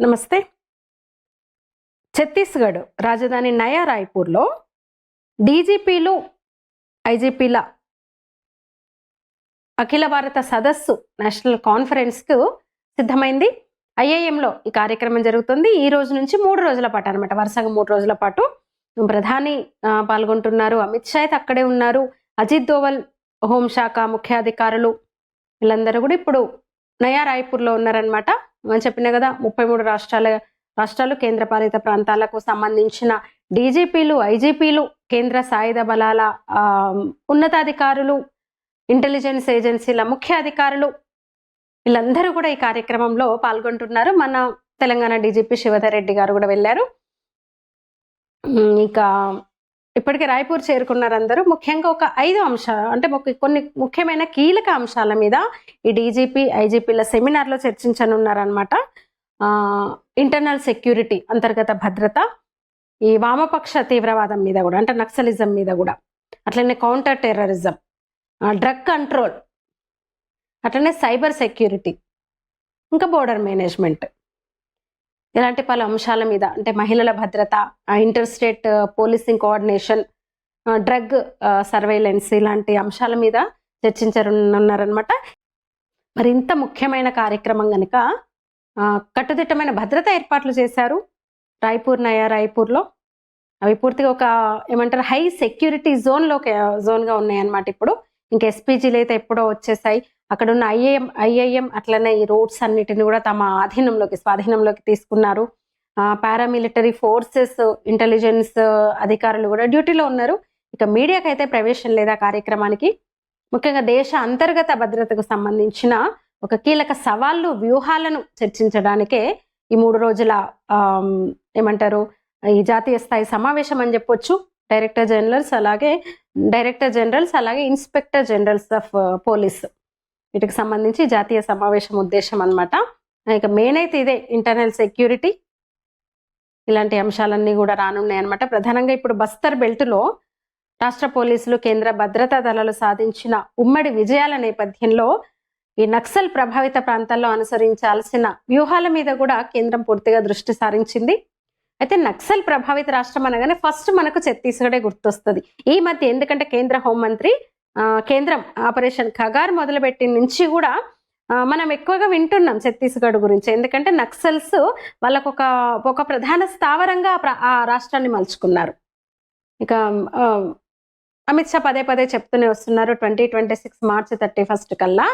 నమస్తే. ఛత్తీస్‌గఢ్ రాజధాని నయా రాయ్‌పూర్‌లో డీజీపీలు, ఐజీపీల అఖిల భారత సదస్సు నేషనల్ కాన్ఫరెన్స్‌కు సిద్ధమైంది. ఐఐఎంలో ఈ కార్యక్రమం జరుగుతుంది. ఈ రోజు నుంచి 3 రోజుల పాటు అనమాట. వరుసగా 3 రోజుల పాటు ప్రధాని పాల్గొంటున్నారు. అమిత్ షా అయితే అక్కడే ఉన్నారు. అజిత్ దోవల్ హోంశాఖ ముఖ్యాధికారులు వీళ్ళందరూ కూడా ఇప్పుడు నయా రాయ్‌పూర్‌లో ఉన్నారనమాట. మనం చెప్పినా కదా 33 రాష్ట్రాలు కేంద్రపాలిత ప్రాంతాలకు సంబంధించిన డీజీపీలు, ఐజీపీలు, కేంద్ర సాయుధ బలాల ఉన్నతాధికారులు, ఇంటెలిజెన్స్ ఏజెన్సీల ముఖ్య అధికారులు వీళ్ళందరూ కూడా ఈ కార్యక్రమంలో పాల్గొంటున్నారు. మన తెలంగాణ డీజీపీ శివధర్ రెడ్డి గారు కూడా వెళ్ళారు. ఇక ఇప్పటికే రాయ్పూర్ చేరుకున్నారు అందరూ. ముఖ్యంగా ఒక 5 అంశాలు అంటే కొన్ని ముఖ్యమైన కీలక అంశాల మీద ఈ డీజీపీ, ఐజీపీల సెమినార్లో చర్చించనున్నారనమాట. ఇంటర్నల్ సెక్యూరిటీ, అంతర్గత భద్రత, ఈ వామపక్ష తీవ్రవాదం మీద కూడా అంటే నక్సలిజం మీద కూడా, అట్లనే కౌంటర్ టెర్రరిజం, డ్రగ్ కంట్రోల్, అట్లనే సైబర్ సెక్యూరిటీ, ఇంకా బోర్డర్ మేనేజ్మెంట్, ఇలాంటి పలు అంశాల మీద అంటే మహిళల భద్రత, inter state policing coordination, drug surveillance ఇలాంటి అంశాల మీద చర్చించనున్నారనమాట. మరి ఇంత ముఖ్యమైన కార్యక్రమం కనుక కట్టుదిట్టమైన భద్రత ఏర్పాట్లు చేశారు రాయ్పూర్, నయా రాయ్పూర్లో. అవి పూర్తిగా ఒక ఏమంటారు హై సెక్యూరిటీ జోన్గా ఉన్నాయన్నమాట. ఇప్పుడు ఇంకా ఎస్పీజీలు అయితే ఎప్పుడో వచ్చేసాయి. అక్కడ ఉన్న ఐఐఎం అట్లనే ఈ రోడ్స్ అన్నిటిని కూడా తమ స్వాధీనంలోకి తీసుకున్నారు. పారామిలిటరీ ఫోర్సెస్, ఇంటెలిజెన్స్ అధికారులు కూడా డ్యూటీలో ఉన్నారు. ఇక మీడియాకి అయితే ప్రవేశం లేదా కార్యక్రమానికి. ముఖ్యంగా దేశ అంతర్గత భద్రతకు సంబంధించిన ఒక కీలక సవాళ్ళు, వ్యూహాలను చర్చించడానికే ఈ 3 రోజుల ఏమంటారు ఈ జాతీయ స్థాయి సమావేశం అని చెప్పొచ్చు. డైరెక్టర్ జనరల్స్ అలాగే ఇన్స్పెక్టర్ జనరల్స్ ఆఫ్ పోలీస్ వీటికి సంబంధించి జాతీయ సమావేశం ఉద్దేశం అనమాట. ఇక మెయిన్ అయితే ఇదే ఇంటర్నల్ సెక్యూరిటీ, ఇలాంటి అంశాలన్నీ కూడా రానున్నాయి అనమాట. ప్రధానంగా ఇప్పుడు బస్తర్ బెల్ట్లో రాష్ట్ర పోలీసులు, కేంద్ర భద్రతా దళాలు సాధించిన ఉమ్మడి విజయాల నేపథ్యంలో ఈ నక్సల్ ప్రభావిత ప్రాంతాల్లో అనుసరించాల్సిన వ్యూహాల మీద కూడా కేంద్రం పూర్తిగా దృష్టి సారించింది. అయితే నక్సల్ ప్రభావిత రాష్ట్రం అనగానే ఫస్ట్ మనకు ఛత్తీస్గఢే గుర్తొస్తుంది ఈ మధ్య. ఎందుకంటే కేంద్ర హోంమంత్రి కేంద్రం ఆపరేషన్ ఖగార్ మొదలుపెట్టిన నుంచి కూడా మనం ఎక్కువగా వింటున్నాం ఛత్తీస్గఢ్ గురించి. ఎందుకంటే నక్సల్స్ వాళ్ళకు ఒక ప్రధాన స్థావరంగా ఆ రాష్ట్రాన్ని మలుచుకున్నారు. ఇక అమిత్ షా పదే చెప్తూనే వస్తున్నారు 2026 మార్చి 31 కల్లా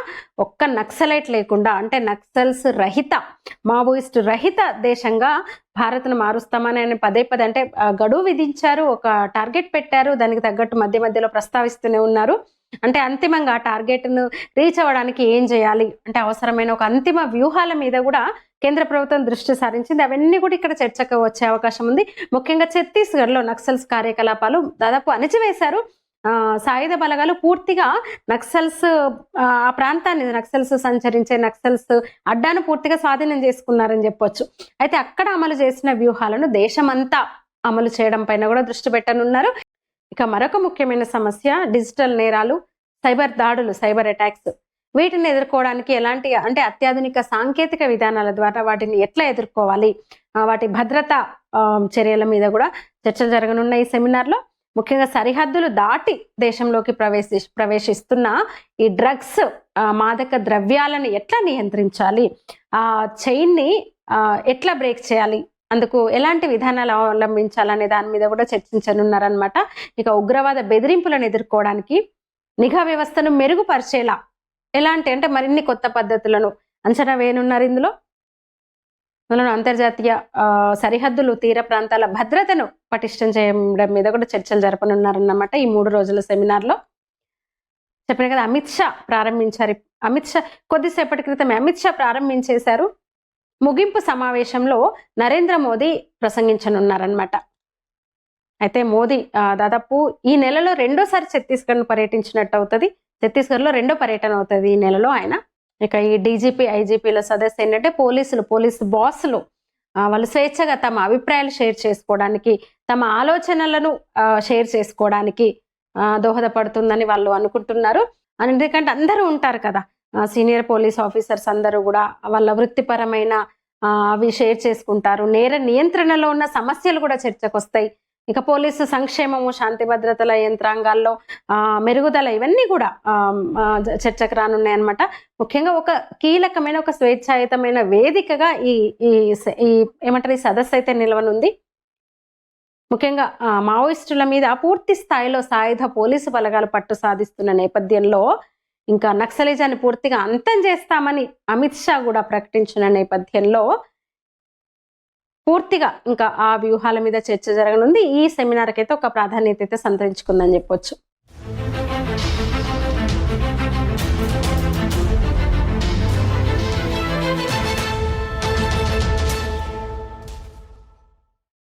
ఒక్క నక్సలైట్ లేకుండా అంటే నక్సల్స్ రహిత, మావోయిస్ట్ రహిత దేశంగా భారత్ను మారుస్తామని ఆయన పదే అంటే గడువు విధించారు, ఒక టార్గెట్ పెట్టారు. దానికి తగ్గట్టు మధ్యలో ప్రస్తావిస్తూనే ఉన్నారు. అంటే అంతిమంగా ఆ టార్గెట్ను రీచ్ అవ్వడానికి ఏం చేయాలి అంటే అవసరమైన ఒక అంతిమ వ్యూహాల మీద కూడా కేంద్ర ప్రభుత్వం దృష్టి సారించింది. అవన్నీ కూడా ఇక్కడ చర్చకు వచ్చే అవకాశం ఉంది. ముఖ్యంగా ఛత్తీస్గఢ్లో నక్సల్స్ కార్యకలాపాలు దాదాపు అణచివేశారు. సాయుధ బలగాలు పూర్తిగా నక్సల్స్ ఆ ప్రాంతాన్ని, నక్సల్స్ సంచరించే నక్సల్స్ అడ్డాను పూర్తిగా స్వాధీనం చేసుకున్నారని చెప్పొచ్చు. అయితే అక్కడ అమలు చేసిన వ్యూహాలను దేశమంతా అమలు చేయడం పైన కూడా దృష్టి పెట్టనున్నారు. ఇక మరొక ముఖ్యమైన సమస్య డిజిటల్ నేరాలు, సైబర్ దాడులు, సైబర్ అటాక్స్. వీటిని ఎదుర్కోవడానికి ఎలాంటి అంటే అత్యాధునిక సాంకేతిక విధానాల ద్వారా వాటిని ఎట్లా ఎదుర్కోవాలి, వాటి భద్రతా చర్యల మీద కూడా చర్చలు జరగనున్న ఈ సెమినార్లో. ముఖ్యంగా సరిహద్దులు దాటి దేశంలోకి ప్రవేశిస్తున్న ఈ డ్రగ్స్, మాదక ద్రవ్యాలను ఎట్లా నియంత్రించాలి, ఆ చైన్ని ఎట్లా బ్రేక్ చేయాలి, అందుకు ఎలాంటి విధానాలు అవలంబించాలనే దాని మీద కూడా చర్చించనున్నారనమాట. ఇక ఉగ్రవాద బెదిరింపులను ఎదుర్కోవడానికి నిఘా వ్యవస్థను మెరుగుపరిచేలా ఎలాంటి అంటే మరిన్ని కొత్త పద్ధతులను అంచనా వేయనున్నారు. ఇందులో అంతర్జాతీయ సరిహద్దులు, తీర ప్రాంతాల భద్రతను పటిష్టం చేయడం మీద కూడా చర్చలు జరపనున్నారన్నమాట ఈ 3 రోజుల సెమినార్లో. చెప్పిన కదా అమిత్ షా ప్రారంభించారు. కొద్దిసేపటి క్రితమే అమిత్ షా ప్రారంభించేశారు. ముగింపు సమావేశంలో నరేంద్ర మోదీ ప్రసంగించనున్నారనమాట. అయితే మోదీ దాదాపు ఈ నెలలో 2వ ఛత్తీస్గఢ్ను పర్యటించినట్టు అవుతుంది. ఛత్తీస్గఢ్లో 2వ పర్యటన అవుతుంది ఈ నెలలో ఆయన. ఇక ఈ డీజీపీ, ఐజీపీల సదస్సు ఏంటంటే పోలీసు బాసులు వాళ్ళు స్వేచ్ఛగా తమ అభిప్రాయాలు షేర్ చేసుకోవడానికి, తమ ఆలోచనలను షేర్ చేసుకోవడానికి దోహదపడుతుందని వాళ్ళు అనుకుంటున్నారు. ఎందుకంటే అందరూ ఉంటారు కదా, సీనియర్ పోలీస్ ఆఫీసర్స్ అందరూ కూడా వాళ్ళ వృత్తిపరమైన అవి షేర్ చేసుకుంటారు. నేర నియంత్రణలో ఉన్న సమస్యలు కూడా చర్చకొస్తాయి. ఇక పోలీసు సంక్షేమము, శాంతి భద్రతల యంత్రాంగాల్లో మెరుగుదల ఇవన్నీ కూడా చర్చకు రానున్నాయన్నమాట. ముఖ్యంగా ఒక కీలకమైన ఒక స్వేచ్ఛాయుతమైన వేదికగా ఈ ఈ ఈ ఏమంటారు ఈ సదస్సు అయితే నిలవనుంది. ముఖ్యంగా మావోయిస్టుల మీద పూర్తి స్థాయిలో సాయుధ పోలీసు బలగాలు పట్టు సాధిస్తున్న నేపథ్యంలో ఇంకా నక్సలిజాన్ని పూర్తిగా అంతం చేస్తామని అమిత్ షా కూడా ప్రకటించిన నేపథ్యంలో పూర్తిగా ఇంకా ఆ వ్యూహాల మీద చర్చ జరగనుంది. ఈ సెమినార్కి అయితే ఒక ప్రాధాన్యత అయితే సంతరించుకుందని చెప్పొచ్చు.